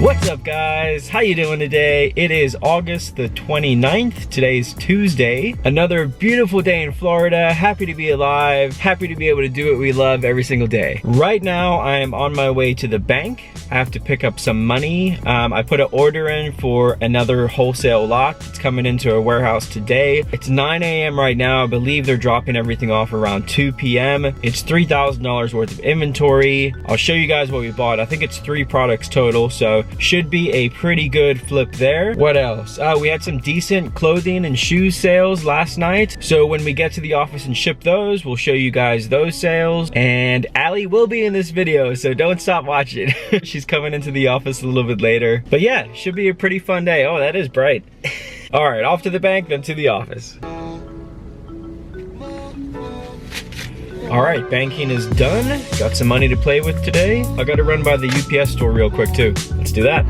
What's up guys? How you doing today? It is August the 29th. Today's Tuesday. Another beautiful day in Florida. Happy to be alive. Happy to be able to do what we love every single day. Right now I am on my way to the bank. I have to pick up some money. I put an order in for another wholesale lot. It's coming into a warehouse today. It's 9 a.m. right now. I believe they're dropping everything off around 2 p.m. It's $3,000 worth of inventory. I'll show you guys what we bought. I think it's 3 products total, so should be a pretty good flip there. What else? We had some decent clothing and shoes sales last night. So when we get to the office and ship those, we'll show you guys those sales. And Allie will be in this video, so don't stop watching. She's coming into the office a little bit later. But yeah, should be a pretty fun day. Oh, that is bright. All right, off to the bank, then to the office. All right, banking is done. Got some money to play with today. I gotta run by the UPS store real quick too. Let's do that.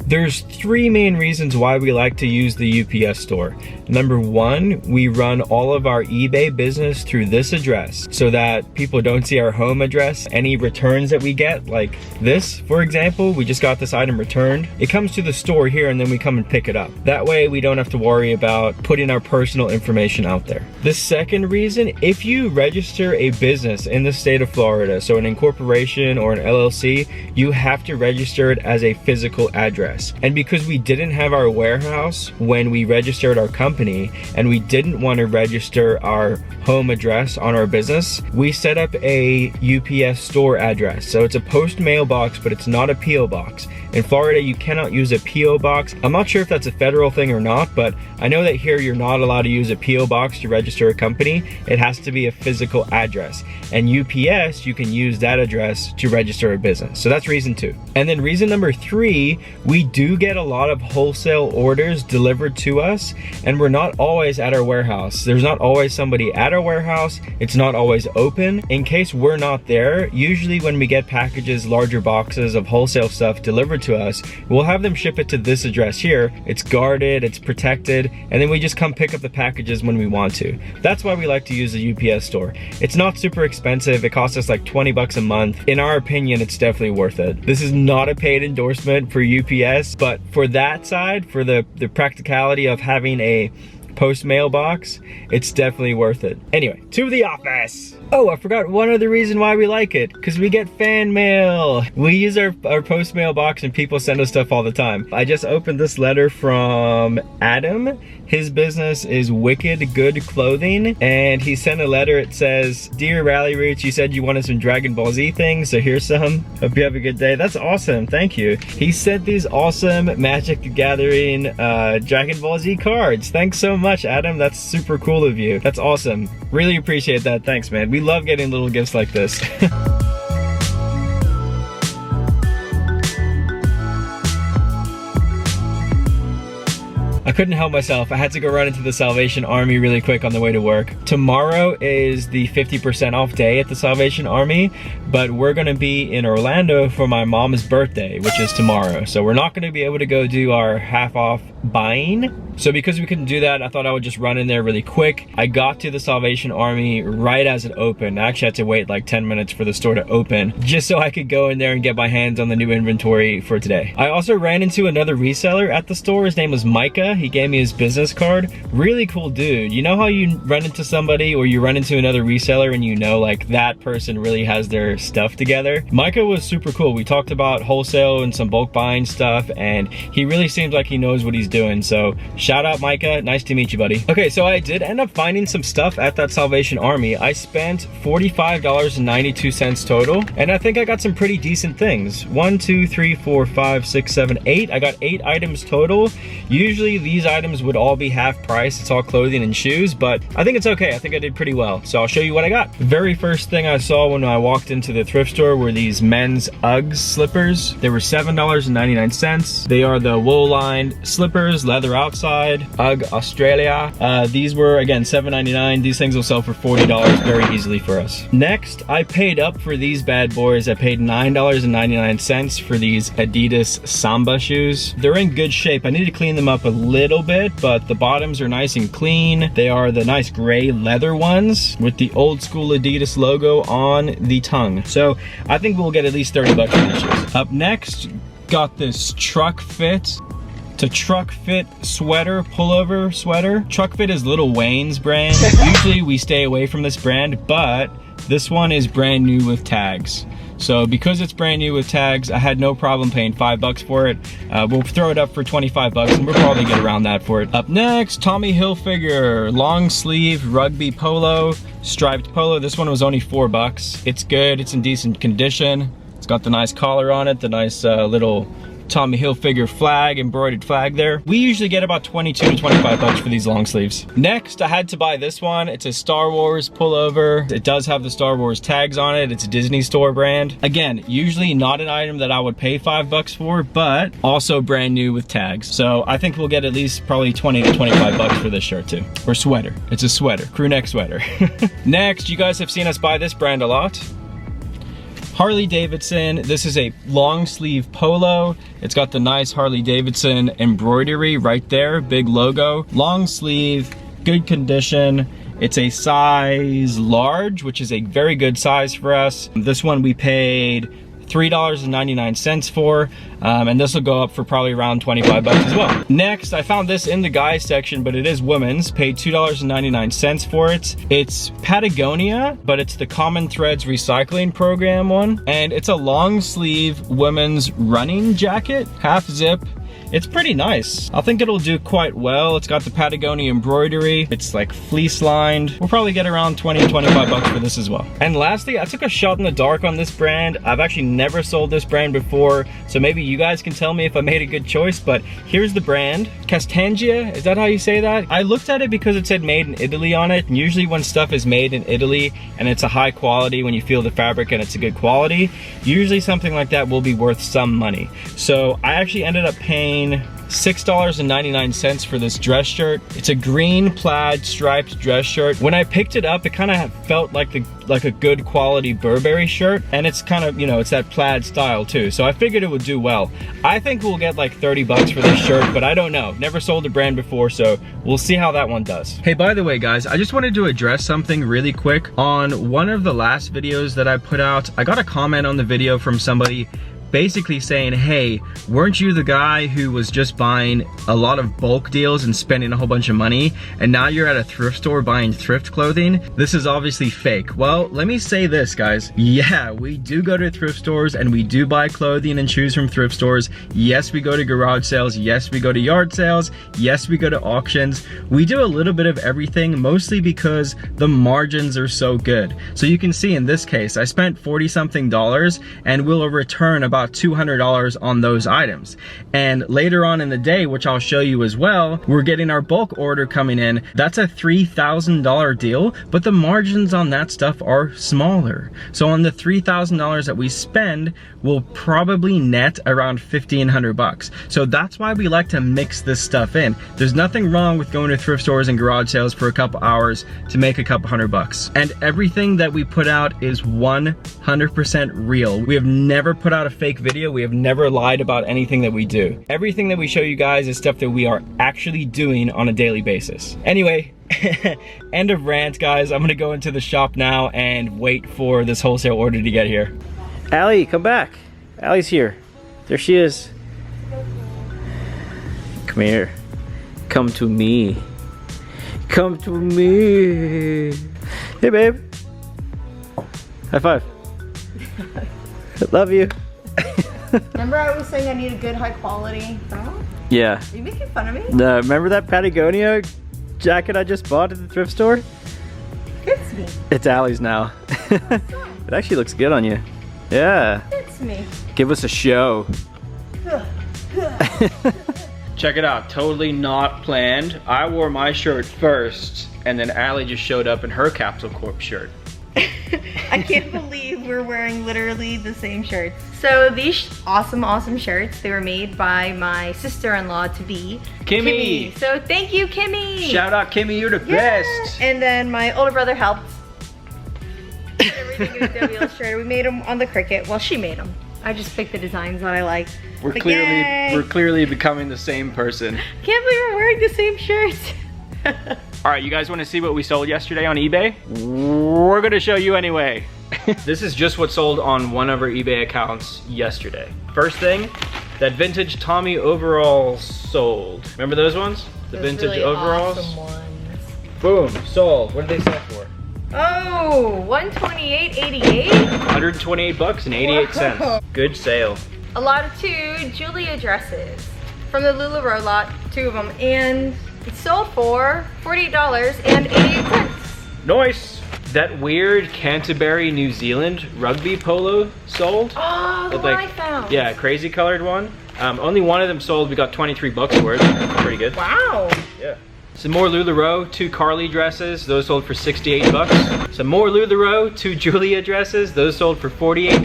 There's 3 main reasons why we like to use the UPS store. Number 1, we run all of our eBay business through this address so that people don't see our home address. Any returns that we get, like this, for example, we just got this item returned. It comes to the store here and then we come and pick it up. That way we don't have to worry about putting our personal information out there. The second reason, if you register a business in the state of Florida, so an incorporation or an LLC, you have to register it as a physical address. And because we didn't have our warehouse when we registered our company and we didn't want to register our home address on our business, we set up a UPS store address. So it's a post mailbox, but it's not a PO box. In Florida, you cannot use a PO box. I'm not sure if that's a federal thing or not, but I know that here you're not allowed to use a PO box to register a company. It has to be a physical address. And UPS, you can use that address to register a business. So that's reason 2. And then reason number 3, we do get a lot of wholesale orders delivered to us, and we're not always at our warehouse. There's not always somebody at our warehouse. It's not always open. In case we're not there, usually when we get packages, larger boxes of wholesale stuff delivered to us, we'll have them ship it to this address here. It's guarded, it's protected, and then we just come pick up the packages when we want to. That's why we like to use the UPS store. It's not super expensive. It costs us like 20 bucks a month. In our opinion, it's definitely worth it. This is not a paid endorsement for UPS, but for that side, for the practicality of having a post mailbox, it's definitely worth it. Anyway, to the office. Oh, I forgot one other reason why we like it, because we get fan mail. We use our post mailbox and people send us stuff all the time. I just opened this letter from Adam. His business is Wicked Good Clothing, and he sent a letter. It says, "Dear Rally Roots, you said you wanted some Dragon Ball Z things, so here's some. Hope you have a good day." That's awesome, thank you. He sent these awesome Magic the Gathering Dragon Ball Z cards. Thanks so much, Adam. That's super cool of you. That's awesome. Really appreciate that. Thanks, man. We love getting little gifts like this. I couldn't help myself. I had to go run into the Salvation Army really quick on the way to work. Tomorrow is the 50% off day at the Salvation Army, but we're gonna be in Orlando for my mom's birthday, which is tomorrow. So we're not gonna be able to go do our half off buying. So because we couldn't do that, I thought I would just run in there really quick. I got to the Salvation Army right as it opened. I actually had to wait like 10 minutes for the store to open just so I could go in there and get my hands on the new inventory for today. I also ran into another reseller at the store. His name was Micah. He gave me his business card. Really cool dude. You know how you run into somebody or you run into another reseller and you know like that person really has their stuff together? Micah was super cool. We talked about wholesale and some bulk buying stuff, and he really seems like he knows what he's doing. So shout out Micah, nice to meet you, buddy. Okay, so I did end up finding some stuff at that Salvation Army. I spent $45.92 total, and I think I got some pretty decent things. 1, 2, 3, 4, 5, 6, 7, 8. I got 8 items total. Usually these items would all be half price. It's all clothing and shoes, but I think it's okay. I think I did pretty well. So I'll show you what I got. The very first thing I saw when I walked into the thrift store were these men's Uggs slippers. They were $7.99. They are the wool lined slippers, leather outside, Ugg Australia. These were again $7.99. These things will sell for $40 very easily for us. Next, I paid up for these bad boys. I paid $9.99 for these Adidas Samba shoes. They're in good shape. I need to clean them up a little bit, but the bottoms are nice and clean. They are the nice gray leather ones with the old school Adidas logo on the tongue. So I think we'll get at least 30 bucks for these shoes. Up next, Got this truck fit. It's a truck fit sweater, pullover sweater. Truck fit is Lil Wayne's brand. Usually we stay away from this brand, but this one is brand new with tags. So because it's brand new with tags, I had no problem paying $5 for it. We'll throw it up for 25 bucks and we'll probably get around that for it. Up next, Tommy Hilfiger, long sleeve rugby polo, striped polo. This one was only $4. It's good, it's in decent condition. It's got the nice collar on it, the nice little Tommy Hilfiger flag, embroidered flag there. We usually get about 22 to 25 bucks for these long sleeves. Next, I had to buy this one. It's a Star Wars pullover. It does have the Star Wars tags on it. It's a Disney Store brand. Again, usually not an item that I would pay $5 for, but also brand new with tags. So I think we'll get at least probably 20 to 25 bucks for this shirt too. Or sweater. It's a sweater, crew neck sweater. Next, you guys have seen us buy this brand a lot. Harley Davidson. This is a long sleeve polo. It's got the nice Harley Davidson embroidery right there, big logo. Long sleeve, good condition. It's a size large, which is a very good size for us. This one we paid $3.99 for, and this will go up for probably around 25 bucks as well. Next, I found this in the guys section, but it is women's. Paid $2.99 for it. It's Patagonia, but it's the Common Threads recycling program one, and it's a long sleeve women's running jacket, half zip. It's pretty nice. I think it'll do quite well. It's got the Patagonia embroidery. It's like fleece lined. We'll probably get around 20 to 25 bucks for this as well. And lastly, I took a shot in the dark on this brand. I've actually never sold this brand before, so maybe you guys can tell me if I made a good choice, but here's the brand. Castangia, is that how you say that? I looked at it because it said made in Italy on it, and usually when stuff is made in Italy and it's a high quality, when you feel the fabric and it's a good quality, usually something like that will be worth some money. So I actually ended up paying $6.99 for this dress shirt. It's a green plaid striped dress shirt. When I picked it up, it kind of felt like a good quality Burberry shirt, and it's kind of, you know, it's that plaid style too. So I figured it would do well. I think we'll get like 30 bucks for this shirt, but I don't know. Never sold a brand before, so we'll see how that one does. Hey, by the way, guys, I just wanted to address something really quick. On one of the last videos that I put out, I got a comment on the video from somebody basically saying, hey, weren't you the guy who was just buying a lot of bulk deals and spending a whole bunch of money, and now you're at a thrift store buying thrift clothing? This is obviously fake. Well, let me say this, guys. Yeah, we do go to thrift stores and we do buy clothing and shoes from thrift stores. Yes, we go to garage sales. Yes, we go to yard sales. Yes, we go to auctions. We do a little bit of everything, mostly because the margins are so good. So you can see in this case, I spent 40 something dollars and will return about $200 on those items. And later on in the day, which I'll show you as well, we're getting our bulk order coming in. That's a $3,000 deal, but the margins on that stuff are smaller. So on the $3,000 that we spend, we'll probably net around 1,500 bucks. So that's why we like to mix this stuff in. There's nothing wrong with going to thrift stores and garage sales for a couple hours to make a couple $100. And everything that we put out is 100% real. We have never put out a fake video. We have never lied about anything that we do. Everything that we show you guys is stuff that we are actually doing on a daily basis. Anyway, end of rant, guys. I'm gonna go into the shop now and wait for this wholesale order to get here. Allie, come back. Allie's here. There she is. Come here. Come to me. Come to me. Hey, babe. High five. Love you. Remember I was saying I need a good high quality phone? Yeah. Are you making fun of me? No, remember that Patagonia jacket I just bought at the thrift store? Fits me. It's Allie's now. It actually looks good on you. Yeah. Fits me. Give us a show. Check it out, totally not planned. I wore my shirt first, and then Allie just showed up in her Capsule Corp shirt. I can't believe we're wearing literally the same shirts. So these awesome shirts, they were made by my sister-in-law to be Kimmy. So thank you, Kimmy. Shout out, Kimmy, you're the best. And then my older brother helped. Everything in the W illustrator. We made them on the Cricut. Well, she made them. I just picked the designs that I liked. We're clearly becoming the same person. Can't believe we're wearing the same shirts. All right, you guys want to see what we sold yesterday on eBay? We're gonna show you anyway. This is just what sold on one of our eBay accounts yesterday. First thing, That vintage Tommy overall sold. Remember those ones? The Those vintage really overalls? awesome ones. Boom, sold. What did they sell for? Oh, $128.88. 128 bucks and 88 cents. Wow. Good sale. A lot of 2 Julia dresses from the LuLaRoe lot, 2 of them, and it sold for $48.88. Nice. That weird Canterbury, New Zealand rugby polo sold. Oh, the one I found. Yeah, crazy colored one. Only one of them sold. We got 23 bucks for it. Pretty good. Wow. Yeah. Some more LuLaRoe, 2 Carly dresses. Those sold for 68 bucks. Some more LuLaRoe, 2 Julia dresses. Those sold for $48.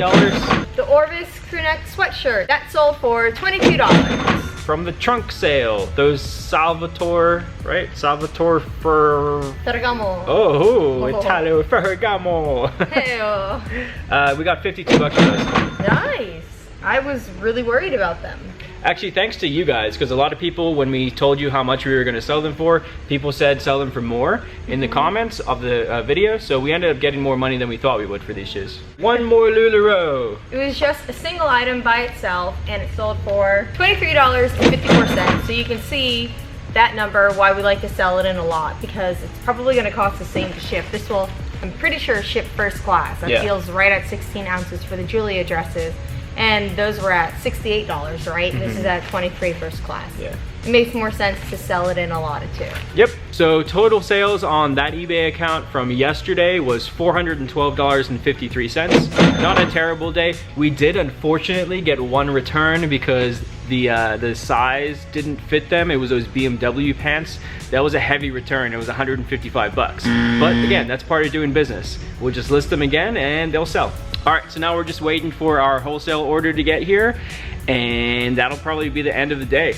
The Orvis crewneck sweatshirt, that sold for $22. From the trunk sale, those Salvatore, right? Salvatore Ferragamo. Oh, Italo Ferragamo. Hey. We got 52 bucks for those. Nice. I was really worried about them. Actually, thanks to you guys, because a lot of people, when we told you how much we were going to sell them for, people said sell them for more in the comments of the video, so we ended up getting more money than we thought we would for these shoes. One more LuLaRoe. It was just a single item by itself, and it sold for $23.54. So you can see that number, why we like to sell it in a lot, because it's probably going to cost the same to ship. This will, I'm pretty sure, ship first class. That feels right at 16 ounces for the Julia dresses. And those were at $68, right? This is at 23 first class. Yeah. It makes more sense to sell it in a lot of 2. Yep. So total sales on that eBay account from yesterday was $412.53. Not a terrible day. We did unfortunately get 1 return because the size didn't fit them. It was those BMW pants. That was a heavy return. It was 155 bucks. But again, that's part of doing business. We'll just list them again and they'll sell. All right, so now we're just waiting for our wholesale order to get here, and that'll probably be the end of the day.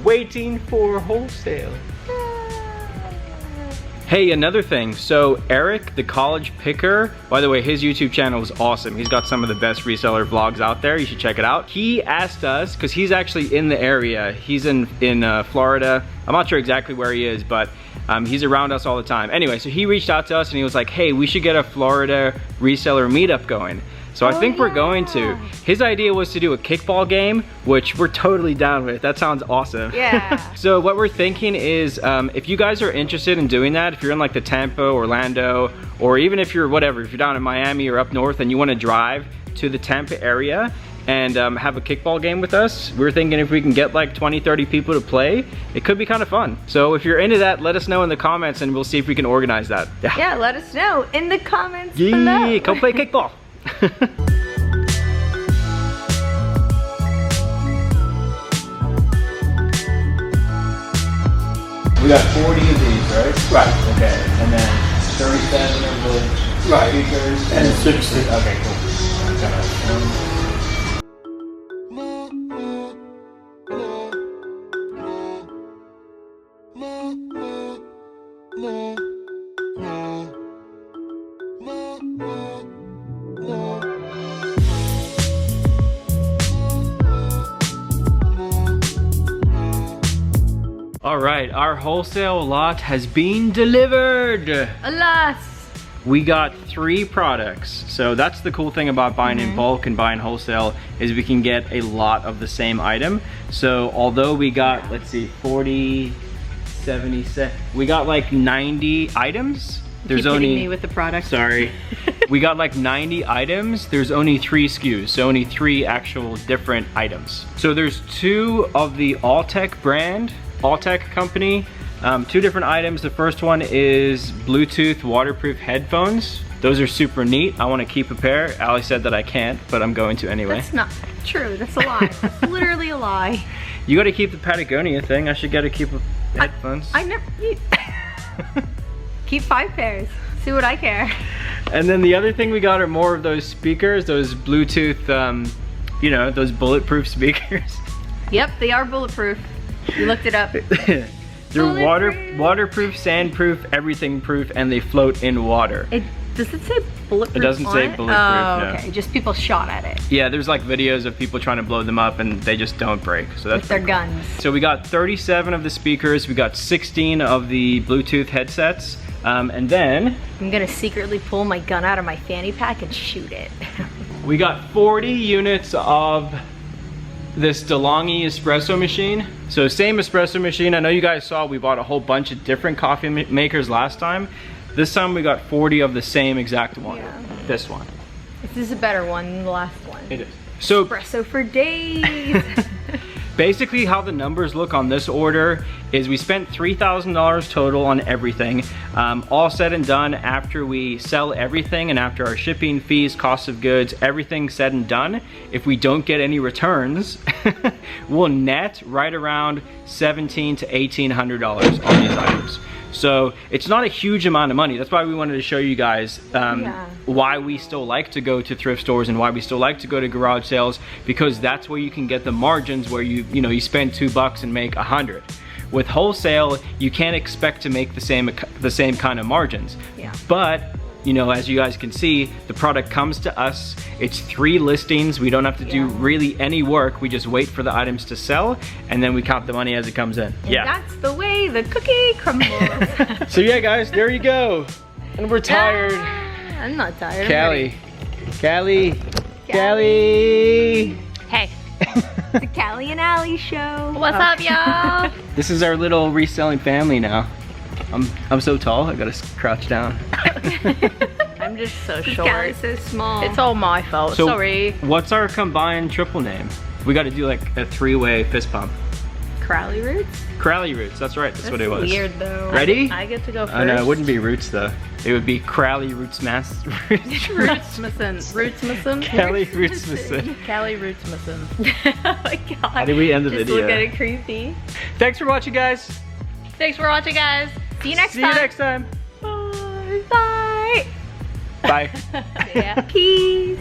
Waiting for wholesale. Hey, another thing. So Eric, the college picker, by the way, his YouTube channel is awesome. He's got some of the best reseller vlogs out there. You should check it out. He asked us, because he's actually in the area. He's in Florida. I'm not sure exactly where he is, but he's around us all the time. Anyway, so he reached out to us and he was like, hey, we should get a Florida reseller meetup going. So I think we're going to. His idea was to do a kickball game, which we're totally down with. That sounds awesome. Yeah. So what we're thinking is, if you guys are interested in doing that, if you're in like the Tampa, Orlando, or even if you're whatever, if you're down in Miami or up north and you want to drive to the Tampa area and have a kickball game with us, we're thinking if we can get like 20, 30 people to play, it could be kind of fun. So if you're into that, let us know in the comments and we'll see if we can organize that. Yeah, let us know in the comments below. Yeah, come play kickball. We got 40 of these, right? Right. Okay, and then 37 of the speakers And 60. Okay, cool. All right, our wholesale lot has been delivered. Alas. We got 3 products. So that's the cool thing about buying in bulk and buying wholesale is we can get a lot of the same item. So although we got, let's see, 40, 70, we got like 90 items. There's only, hitting me with the product. Sorry. We got like 90 items. There's only 3 SKUs, so only 3 actual different items. So there's 2 of the Alltech brand, Alltech company, 2 different items. The first one is Bluetooth waterproof headphones. Those are super neat. I want to keep a pair. Ali said that I can't, but I'm going to anyway. That's not true. That's a lie. That's literally a lie. You got to keep the Patagonia thing. I should get to keep headphones. I never. Keep 5 pairs. See what I care. And then the other thing we got are more of those speakers, those Bluetooth, you know, those bulletproof speakers. Yep, they are bulletproof. You looked it up. They're waterproof, sandproof, everything proof, and they float in water. Does it say bulletproof? It doesn't say bulletproof, no. Okay, just people shot at it. Yeah, there's like videos of people trying to blow them up and they just don't break. So that's with their guns. So we got 37 of the speakers, we got 16 of the Bluetooth headsets, and then I'm gonna secretly pull my gun out of my fanny pack and shoot it. we got 40 units of this DeLonghi espresso machine. So same espresso machine. I know you guys saw we bought a whole bunch of different coffee makers last time. This time we got 40 of the same exact one. Yeah. This one. This is a better one than the last one. It is. So espresso for days. basically how the numbers look on this order is we spent $3,000 total on everything. All said and done, after we sell everything and after our shipping fees, cost of goods, everything said and done, if we don't get any returns, we'll net right around $1,700 to $1,800 on these items. So it's not a huge amount of money. That's why we wanted to show you guys why we still like to go to thrift stores and why we still like to go to garage sales, because that's where you can get the margins where you spend $2 and make 100. With wholesale, you can't expect to make the same kind of margins. Yeah. But as you guys can see, the product comes to us. It's 3 listings. We don't have to do really any work. We just wait for the items to sell, and then we count the money as it comes in. And that's the way the cookie crumbles. So yeah, guys, there you go. And we're tired. I'm not tired. Callie. Hey. The Callie and Allie show. What's up, y'all? This is our little reselling family now. I'm so tall, I gotta crouch down. I'm just so short. Callie's so small. It's all my fault, So sorry. what's our combined triple name? We gotta do like a 3-way fist pump. Crowley Roots? Crowley Roots, that's right, that's what it was. Weird though. Ready? I get to go first. Oh no, it wouldn't be Roots though. It would be Crowley Rootsmasson. Rootsmasson. Kelly Rootsmasson. Callie Rootsmasson. Oh my god. How do we end the Just video? look at it creepy. Thanks for watching, guys. Thanks for watching, guys. See you next See time. you next time. Bye. Bye. Bye. Yeah. Peace.